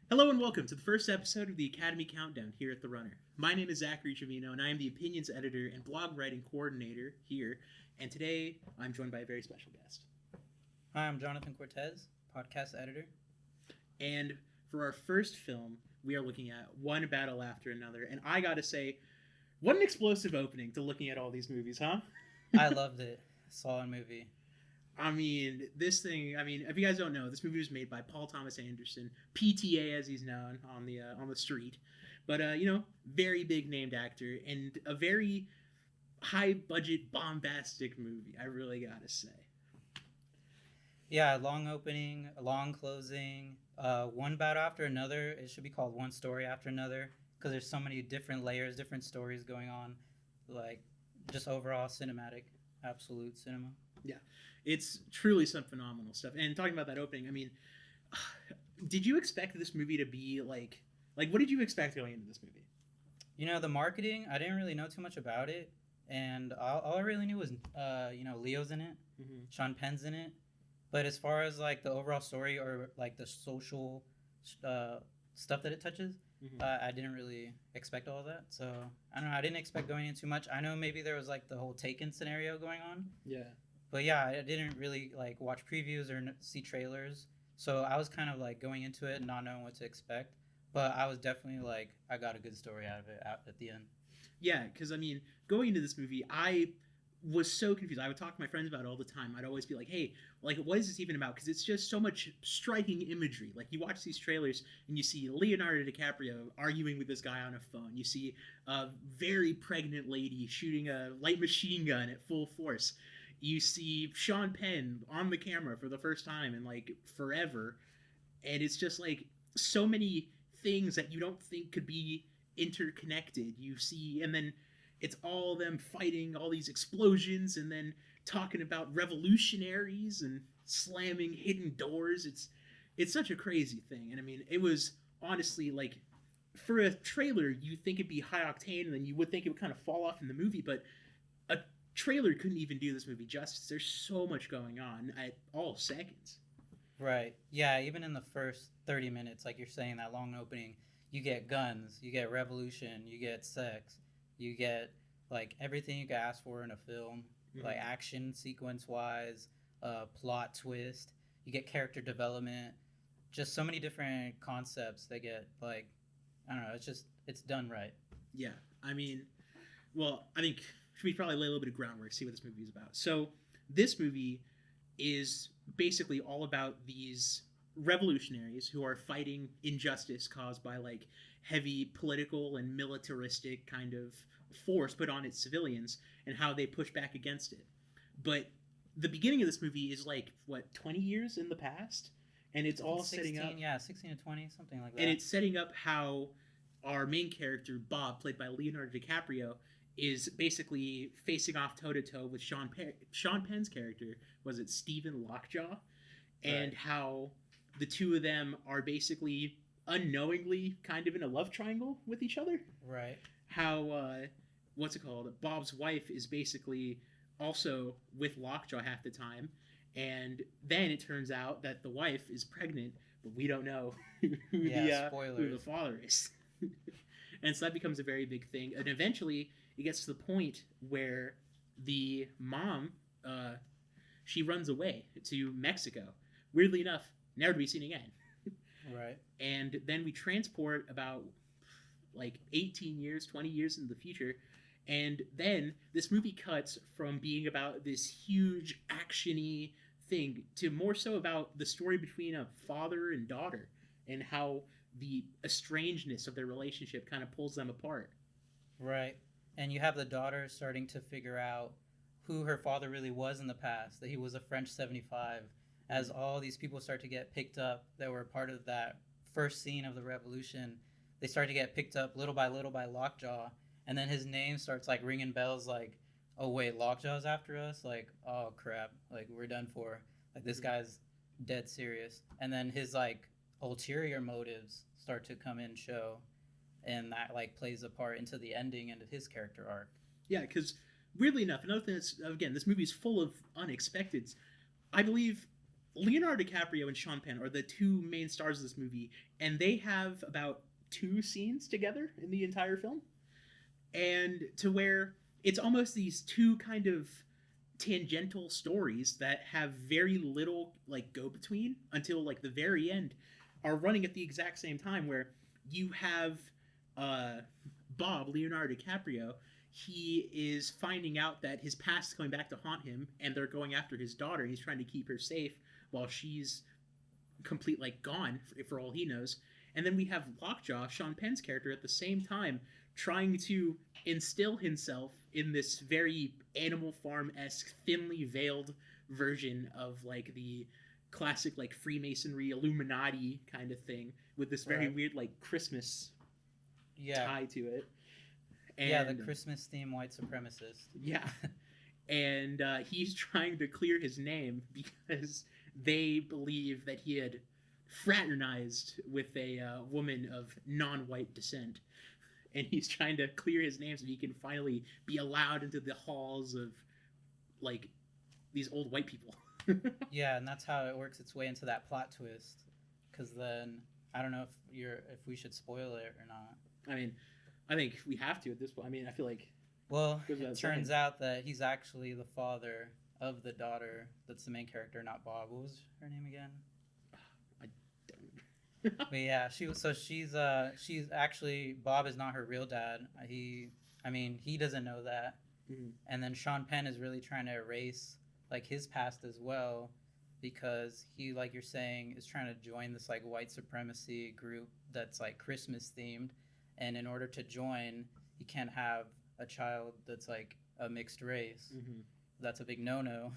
Hello and welcome to the first episode of the Academy Countdown here at The Runner. My name is Zachary Trevino and I am the opinions editor and blog writing coordinator here. And today I'm joined by a very special guest. Hi, I'm Jonathan Cortes, podcast editor. And for our first film, we are looking at One Battle After Another. And I gotta say, what an explosive opening to looking at all these movies, huh? I loved it. Saw a movie. If you guys don't know, this movie was made by Paul Thomas Anderson, PTA as he's known on the street. But very big named actor and a very high budget bombastic movie, I really gotta say. Yeah, long opening, a long closing, one battle after another. It should be called one story after another because there's so many different layers, different stories going on. Like, just overall cinematic, absolute cinema. Yeah, it's truly some phenomenal stuff. And talking about that opening, did you expect this movie to be like what did you expect going into this movie? The marketing, I didn't really know too much about it. And all I really knew was, Leo's in it, Mm-hmm. Sean Penn's in it. But as far as like the overall story or like the social stuff that it touches, Mm-hmm. I didn't really expect all of that. So I don't know. I didn't expect going in too much. I know maybe there was like the whole Taken scenario going on. Yeah. But yeah, I didn't really like watch previews or see trailers. So I was kind of like going into it and not knowing what to expect. But I was definitely like, I got a good story out of it at the end. Yeah, because going into this movie, I was so confused. I would talk to my friends about it all the time. I'd always be like, "Hey, what is this even about?" Because it's just so much striking imagery. Like you watch these trailers and you see Leonardo DiCaprio arguing with this guy on a phone. You see a very pregnant lady shooting a light machine gun at full force. You see Sean Penn on the camera for the first time in like forever, and it's just like so many things that you don't think could be interconnected. You see, and then it's all them fighting all these explosions and then talking about revolutionaries and slamming hidden doors. It's such a crazy thing. And it was honestly like for a trailer you think it'd be high octane and then you would think it would kind of fall off in the movie, but a trailer couldn't even do this movie justice. There's so much going on at all seconds. Right. Yeah, even in the first 30 minutes, like you're saying, that long opening, you get guns, you get revolution, you get sex, you get like everything you could ask for in a film, like action sequence wise, plot twist, you get character development, just so many different concepts that get like, I don't know, it's done right. Yeah. I think we should probably lay a little bit of groundwork, see what this movie is about. So this movie is basically all about these revolutionaries who are fighting injustice caused by like heavy political and militaristic kind of force put on its civilians and how they push back against it. But the beginning of this movie is like 20 years in the past, and it's all 16, setting up. Yeah, 16 to 20, something like that. And it's setting up how our main character Bob, played by Leonardo DiCaprio, is basically facing off toe to toe with Sean Penn's character. Was it Stephen Lockjaw? And how the two of them are basically unknowingly kind of in a love triangle with each other. Right. How Bob's wife is basically also with Lockjaw half the time, and then it turns out that the wife is pregnant, but we don't know who the father is. And so that becomes a very big thing, and eventually it gets to the point where the mom she runs away to Mexico, weirdly enough, never to be seen again. Right. And then we transport about like 18 years, 20 years into the future, and then this movie cuts from being about this huge action-y thing to more so about the story between a father and daughter and how the estrangedness of their relationship kind of pulls them apart. Right. And you have the daughter starting to figure out who her father really was in the past, that he was a French 75, as all these people start to get picked up that were part of that first scene of the revolution. They start to get picked up little by Lockjaw, and then his name starts like ringing bells like, oh wait, Lockjaw's after us? Like, oh crap, like we're done for. Like this guy's dead serious. And then his like ulterior motives start to come in show, and that like plays a part into the ending and his character arc. Yeah, because weirdly enough, another thing that's, again, this movie is full of unexpecteds. I believe Leonardo DiCaprio and Sean Penn are the two main stars of this movie, and they have about 2 scenes together in the entire film, and to where it's almost these two kind of tangential stories that have very little like go between until like the very end are running at the exact same time, where you have uh Bob, Leonardo DiCaprio, he is finding out that his past is coming back to haunt him, and they're going after his daughter. He's trying to keep her safe while she's complete like gone for all he knows. And then we have Lockjaw, Sean Penn's character, at the same time trying to instill himself in this very Animal Farm-esque, thinly veiled version of like the classic like Freemasonry Illuminati kind of thing, with this very weird like Christmas tie to it. And, the Christmas theme white supremacist. Yeah. And he's trying to clear his name because they believe that he had fraternized with a woman of non-white descent. And he's trying to clear his name so he can finally be allowed into the halls of, like, these old white people. Yeah, and that's how it works its way into that plot twist. Because then, I don't know if we should spoil it or not. I mean, I think we have to at this point. I mean, I feel like... Well, it turns out that he's actually the father of the daughter that's the main character, not Bob. What was her name again? I don't... But yeah, she's actually, Bob is not her real dad. He doesn't know that. Mm-hmm. And then Sean Penn is really trying to erase like his past as well, because he, like you're saying, is trying to join this like white supremacy group that's like Christmas themed. And in order to join, you can't have a child that's like a mixed race. Mm-hmm. That's a big no-no.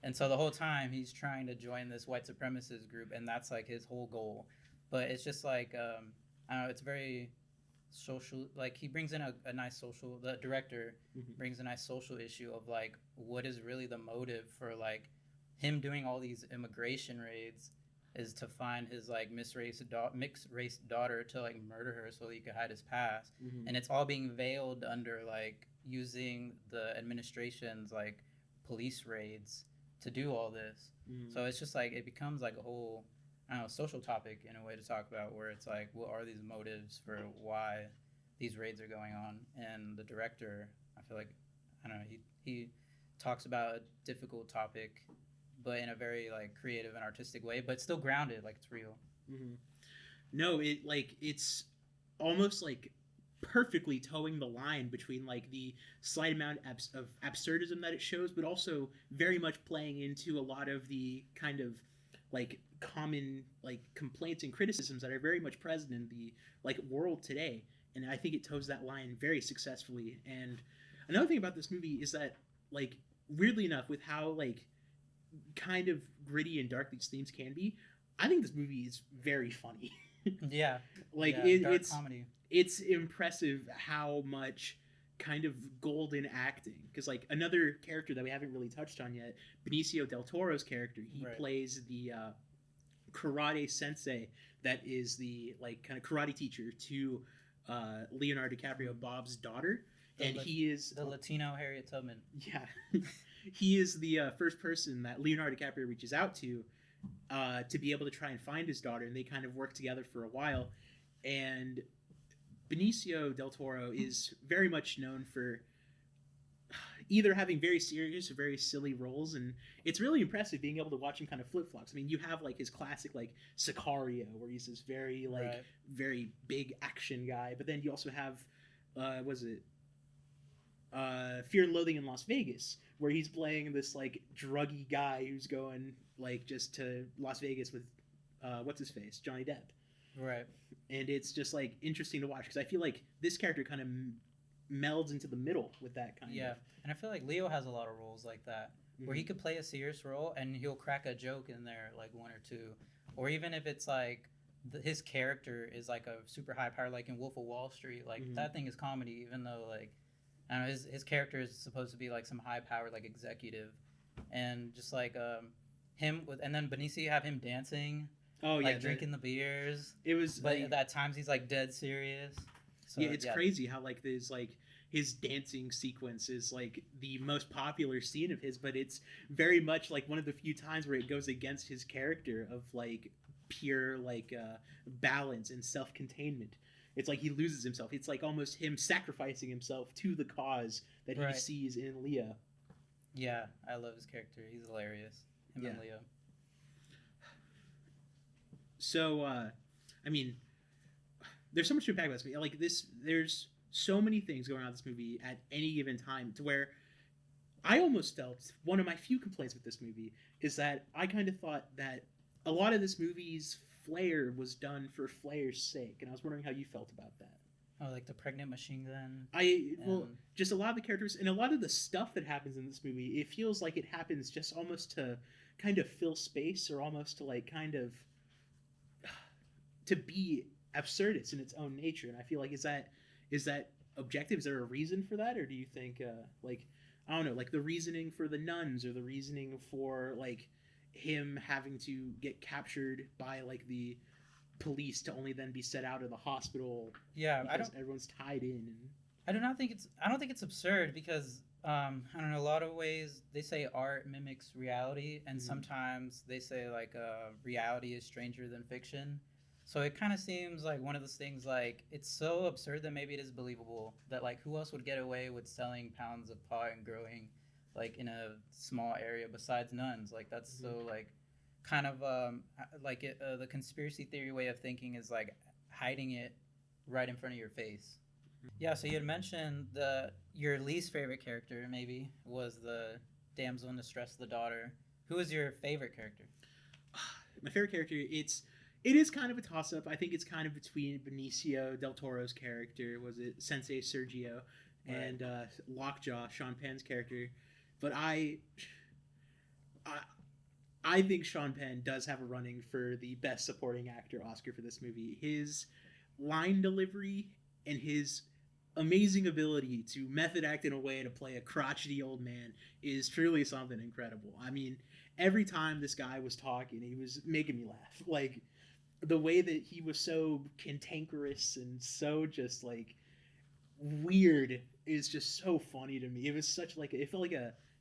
And so the whole time he's trying to join this white supremacist group, and that's like his whole goal. But it's just like, I don't know, it's very social. Like he brings in a nice social, the director brings a nice social issue of like, what is really the motive for like him doing all these immigration raids is to find his like mixed race daughter to like murder her so he could hide his past. And it's all being veiled under like using the administration's like police raids to do all this. So it's just like it becomes like a whole, I don't know, social topic in a way to talk about, where it's like, what are these motives for why these raids are going on? And the director, I feel like, I don't know, he talks about a difficult topic, but in a very like creative and artistic way, but still grounded, like it's real. No, it's almost like perfectly towing the line between like the slight amount of absurdism that it shows, but also very much playing into a lot of the kind of like common like complaints and criticisms that are very much present in the like world today. And I think it toes that line very successfully. And another thing about this movie is that, like, weirdly enough, with how like kind of gritty and dark these themes can be, I think this movie is very funny. Yeah, like it's comedy. It's impressive how much kind of golden acting, because like another character that we haven't really touched on yet, Benicio del Toro's character, he plays the karate sensei that is the like kind of karate teacher to Leonardo DiCaprio, Bob's daughter, he is the Latino Harriet Tubman. Yeah. He is the first person that Leonardo DiCaprio reaches out to be able to try and find his daughter, and they kind of work together for a while. And Benicio del Toro is very much known for either having very serious or very silly roles, and it's really impressive being able to watch him kind of flip-flops. I mean, you have like his classic like Sicario, where he's this very like very big action guy, but then you also have Fear and Loathing in Las Vegas, where he's playing this like druggy guy who's going like just to Las Vegas with what's his face, Johnny Depp. Right. And it's just like interesting to watch, because I feel like this character kind of melds into the middle with that kind of. Yeah, and I feel like Leo has a lot of roles like that, where he could play a serious role and he'll crack a joke in there, like one or two, or even if it's like his character is like a super high power, like in Wolf of Wall Street, like that thing is comedy, even though like I don't know, his character is supposed to be like some high powered like executive, and just like him with, and then Benicio, you have him dancing. Oh yeah, like drinking the beers. It was, but at times he's like dead serious. So, yeah, it's crazy how like there's like his dancing sequence is like the most popular scene of his, but it's very much like one of the few times where it goes against his character of like pure like balance and self-containment. It's like he loses himself. It's like almost him sacrificing himself to the cause that he sees in Leo. Yeah, I love his character. He's hilarious. Him and Leo. So, I mean, there's so much to unpack about this movie. Like this, there's so many things going on in this movie at any given time to where I almost felt one of my few complaints with this movie is that I kind of thought that a lot of this movie's flair was done for flair's sake, and I was wondering how you felt about that. Oh, like the pregnant machine gun. Just a lot of the characters and a lot of the stuff that happens in this movie. It feels like it happens just almost to kind of fill space, or almost to like kind of to be absurdist in its own nature. And I feel like is that objective? Is there a reason for that, or do you think like I don't know, like the reasoning for the nuns, or the reasoning for like him having to get captured by like the police to only then be set out of the hospital? Yeah, everyone's tied in. And I don't think it's absurd because I don't know, a lot of ways they say art mimics reality, and sometimes they say like reality is stranger than fiction. So it kind of seems like one of those things, like it's so absurd that maybe it is believable, that like who else would get away with selling pounds of pot and growing like in a small area besides nuns? Like that's so like kind of like the conspiracy theory way of thinking is like hiding it right in front of your face. Yeah, so you had mentioned your least favorite character maybe was the damsel in distress, the daughter. Who is your favorite character? My favorite character, it is kind of a toss-up. I think it's kind of between Benicio del Toro's character, was it Sensei Sergio, and Lockjaw, Sean Penn's character. But I think Sean Penn does have a running for the Best Supporting Actor Oscar for this movie. His line delivery and his amazing ability to method act in a way to play a crotchety old man is truly something incredible. I mean, every time this guy was talking, he was making me laugh. Like, the way that he was so cantankerous and so just, like, weird is just so funny to me. It was such, like, it felt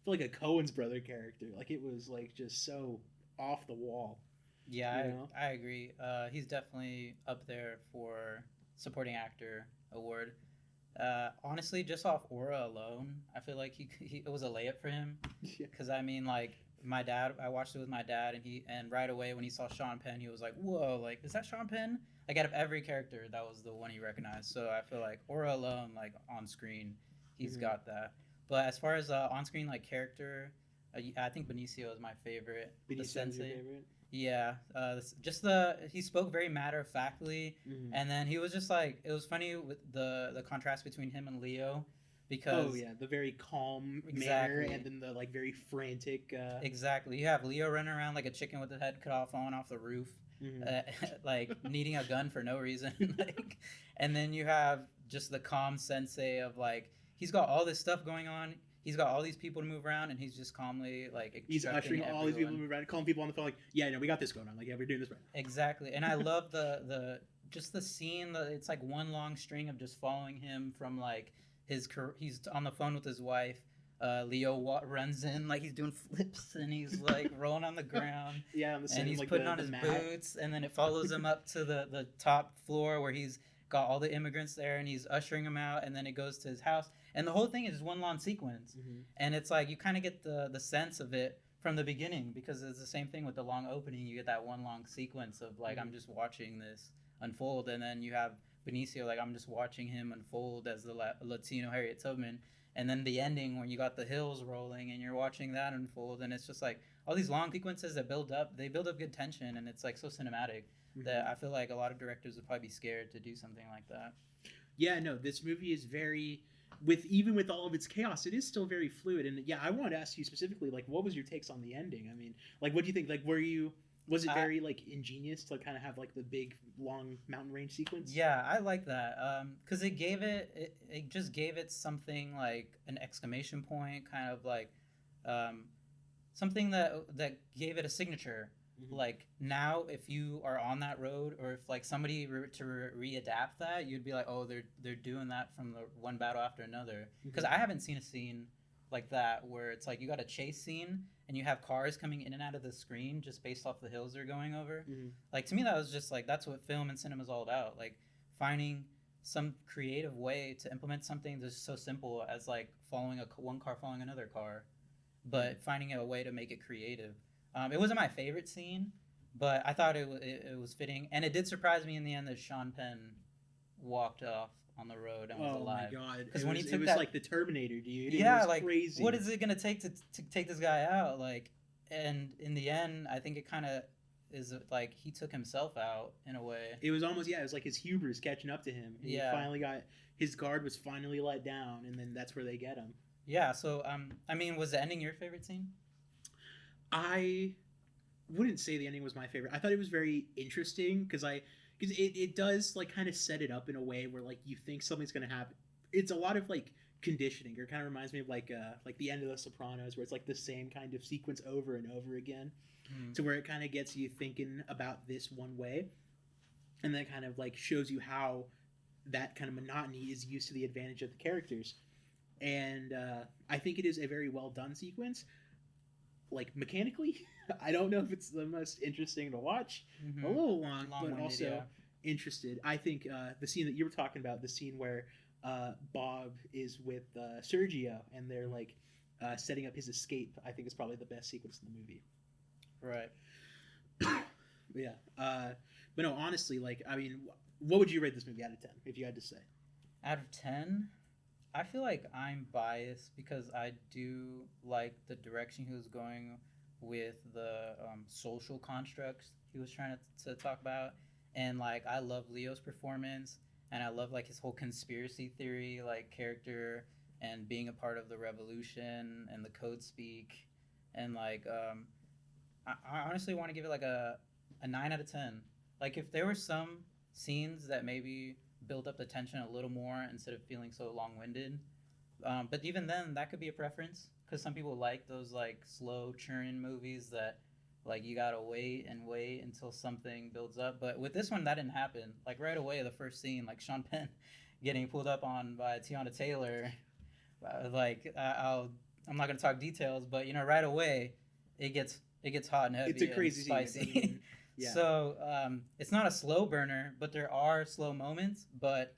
like a Coen's brother character. Like, it was, like, just so off the wall. Yeah, I agree. He's definitely up there for supporting actor award. Honestly, just off aura alone, I feel like it was a layup for him. Because I mean, like my dad, I watched it with my dad, and right away when he saw Sean Penn, he was like, "Whoa, like is that Sean Penn?" Like out of every character, that was the one he recognized. So I feel like aura alone, like on screen, he's got that. But as far as on screen like character, I think Benicio is my favorite. Benicio is your favorite? Yeah, he spoke very matter of factly, and then he was just like, it was funny with the contrast between him and Leo, because the very calm manner, and then the like very frantic. Exactly, you have Leo running around like a chicken with the head cut off, falling off the roof, like needing a gun for no reason, like, and then you have just the calm sensei of like he's got all this stuff going on. He's got all these people to move around, and he's just calmly like he's ushering all these people to move around, calling people on the phone like, "Yeah, no, we got this going on. Like, yeah, we're doing this right now." Exactly, and I love the scene. It's like one long string of just following him from like he's on the phone with his wife. Leo runs in like he's doing flips, and he's like rolling on the ground. And he's like putting on his boots, and then it follows him up to the top floor where he's got all the immigrants there, and he's ushering them out, and then it goes to his house. And the whole thing is one long sequence. And it's like you kind of get the sense of it from the beginning, because it's the same thing with the long opening. You get that one long sequence of like, I'm just watching this unfold. And then you have Benicio, like I'm just watching him unfold as the Latino Harriet Tubman. And then the ending when you got the hills rolling and you're watching that unfold. And it's just like all these long sequences that build up good tension. And it's like so cinematic that I feel like a lot of directors would probably be scared to do something like that. Yeah, no, this movie is very... Even with all of its chaos, it is still very fluid. And yeah, I wanted to ask you specifically, like, what was your takes on the ending? I mean, like, what do you think? Like, was it very like ingenious to kind of have like the big long mountain range sequence? Yeah, I like that because it just gave it something like an exclamation point, kind of like something that gave it a signature. Like now, if you are on that road, or if like somebody to readapt that, you'd be like, oh, they're doing that from the one battle after another. Because I haven't seen a scene like that where it's like you got a chase scene and you have cars coming in and out of the screen just based off the hills they're going over. Like to me, that was just like that's what film and cinema is all about. Like finding some creative way to implement something that's so simple as like following one car following another car, but finding a way to make it creative. It wasn't my favorite scene, but I thought it was fitting, and it did surprise me in the end that Sean Penn walked off on the road and was alive. Oh my god! Because when he took it was that, like the Terminator, dude. Yeah, it was like crazy. what is it gonna take to take this guy out? Like, and in the end, I think it kind of is like he took himself out in a way. It was almost it was like his hubris catching up to him. And he finally got his guard was finally let down, and then that's where they get him. Yeah. So I mean, was the ending your favorite scene? I wouldn't say the ending was my favorite. I thought it was very interesting because it does like kind of set it up in a way where like you think something's gonna happen. It's a lot of like conditioning. It kind of reminds me of like the end of The Sopranos, where it's like the same kind of sequence over and over again, to where it kind of gets you thinking about this one way, and then kind of like shows you how that kind of monotony is used to the advantage of the characters. And I think it is a very well done sequence. Like mechanically, I don't know if it's the most interesting to watch. A little long but also interested. I think the scene that you were talking about, the scene where Bob is with Sergio and they're like setting up his escape, I think is probably the best sequence in the movie. Right. Yeah. But no, honestly, like, I mean, what would you rate this movie out of 10 if you had to say? Out of 10? I feel like I'm biased because I do like the direction he was going with the social constructs he was trying to talk about. And, like, I love Leo's performance, and I love, like, his whole conspiracy theory, like, character and being a part of the revolution and the code speak. And, like, I honestly want to give it, like, a 9 out of 10. Like, if there were some scenes that maybe build up the tension a little more instead of feeling so long-winded. But even then, that could be a preference because some people like those like slow churn movies that like you gotta wait until something builds up. But with this one, that didn't happen. Like right away, the first scene, like Sean Penn getting pulled up on by Tiana Taylor. I'm not gonna talk details, but you know, right away, it gets hot and heavy. It's a crazy spicy. Scene. I mean, yeah. So it's not a slow burner, but there are slow moments. But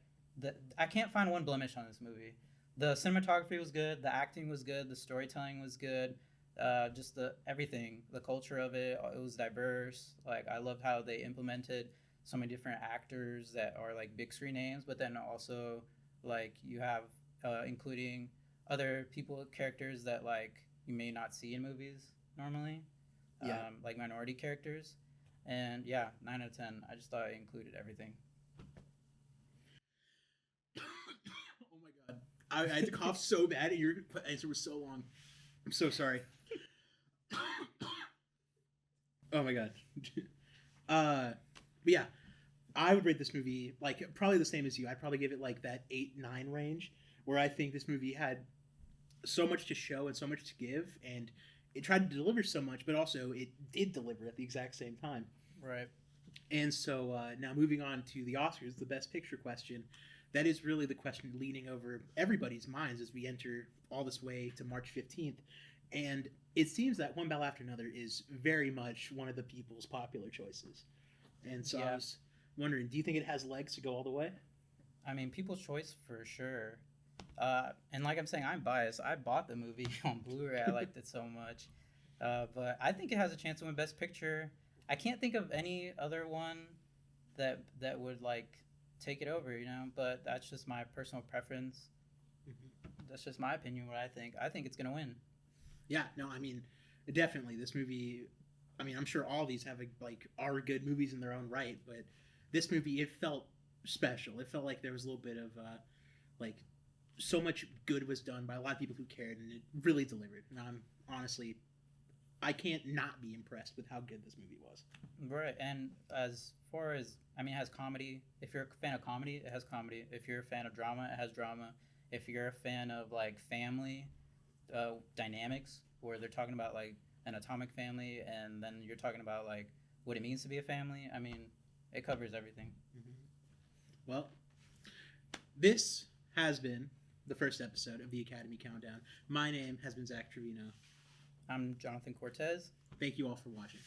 I can't find one blemish on this movie. The cinematography was good, the acting was good, the storytelling was good, just everything, the culture of it was diverse. Like I love how they implemented so many different actors that are like big screen names, but then also like you have including other characters that like you may not see in movies normally, like minority characters. And 9 out of 10. I just thought it included everything. Oh my god. I had to cough so bad and your answer was so long. I'm so sorry. Oh my god. But yeah, I would rate this movie like probably the same as you. I'd probably give it like that 8-9 range, where I think this movie had so much to show and so much to give, and it tried to deliver so much, but also it did deliver at the exact same time. Right. And so now moving on to the Oscars, the Best Picture question. That is really the question leading over everybody's minds as we enter all this way to March 15th. And it seems that One Battle After Another is very much one of the people's popular choices. And so I was wondering, do you think it has legs to go all the way? I mean, people's choice for sure. And like I'm saying, I'm biased. I bought the movie on Blu-ray. I liked it so much. But I think it has a chance to win Best Picture. I can't think of any other one that would like take it over, you know, but that's just my personal preference. That's just my opinion, what I think. I think it's going to win. Yeah, no, I mean, definitely. This movie, I mean, I'm sure all these have are good movies in their own right, but this movie, it felt special. It felt like there was a little bit of so much good was done by a lot of people who cared, and it really delivered. And I'm honestly, I can't not be impressed with how good this movie was. Right, and as far as, I mean, it has comedy. If you're a fan of comedy, it has comedy. If you're a fan of drama, it has drama. If you're a fan of, like, family dynamics, where they're talking about, like, an atomic family, and then you're talking about like what it means to be a family. I mean, it covers everything. Well, this has been the first episode of the Academy Countdown. My name has been Zach Trevino. I'm Jonathan Cortez. Thank you all for watching.